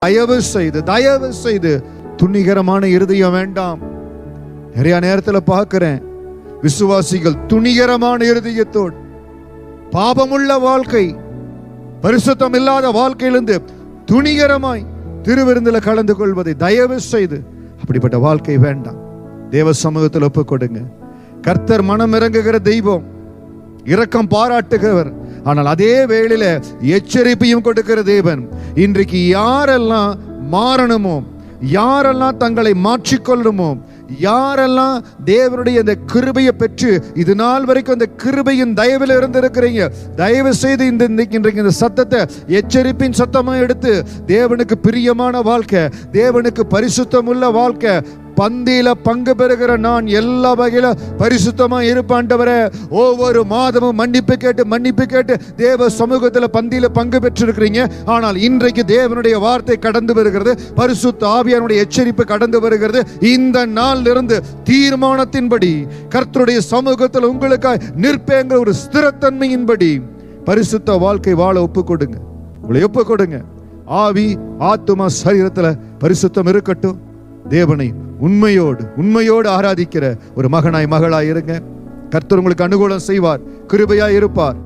தயவு செய்து துணிகரமான இருதயம் வேண்டாம். நிறைய நேரத்தில் பார்க்கிறேன், விசுவாசிகள் துணிகரமான இருதயத்தோடு பாபமுள்ள வாழ்க்கை, பரிசுத்தம் இல்லாத வாழ்க்கையிலிருந்து துணிகரமாய் திருவிருந்தில் கலந்து கொள்வதை தயவு செய்து அப்படிப்பட்ட வாழ்க்கை வேண்டாம். தேவ சமூகத்தில் ஒப்புக் கொடுங்க. கர்த்தர் மனம் இறங்குகிற தெய்வம், இரக்கம் பாராட்டுகிறவர், ஆனால் அதே வேளையில எச்சரிப்பையும் கொடுக்கிற தேவன். இன்றைக்கு யாரெல்லாம் மாறணுமோ, யாரெல்லாம் தங்களை மாற்றிக்கொள்ளணுமோ, யாரெல்லாம் தேவனுடைய இந்த கிருபையை பெற்று இது நாள் வரைக்கும் அந்த கிருபையின் தயவில் இருந்திருக்கிறீங்க, தயவு செய்து இன்றைக்கு இந்த சத்தத்தை எச்சரிப்பின் சத்தமா எடுத்து தேவனுக்கு பிரியமான வாழ்க்கை, தேவனுக்கு பரிசுத்தம் உள்ள வாழ்க்கை, பந்தியில பங்கு பெறுகிற நான் எல்லா வகையில பரிசுத்தமா இருப்பாண்டவரே, ஒவ்வொரு மாதமும் மன்னிப்பு கேட்டு தேவ சமூகத்துல பந்தியில பங்கு பெற்றிருக்கிறீங்க. ஆனால் இன்றைக்கு தேவனுடைய வார்த்தை கடந்து வருகிறது, பரிசுத்த ஆவியானுடைய எச்சரிப்பு கடந்து வருகிறது. இந்த நாளில் இருந்து தீர்மானத்தின்படி கர்த்தருடைய சமூகத்தில் உங்களுக்காய் நிற்பேங்கிற ஒரு ஸ்திரத்தன்மையின்படி பரிசுத்த வாழ்க்கை வாழ ஒப்பு கொடுங்க. உங்களை ஒப்பு கொடுங்க. ஆவி ஆத்துமா சரீரத்துல பரிசுத்தம் இருக்கட்டும். தேவனை உண்மையோடு ஆராதிக்கிற ஒரு மகனாய் மகளாய் இருங்க. கர்த்தர் உங்களுக்கு அனுகூலம் செய்வார், கிருபையாய் இருப்பார்.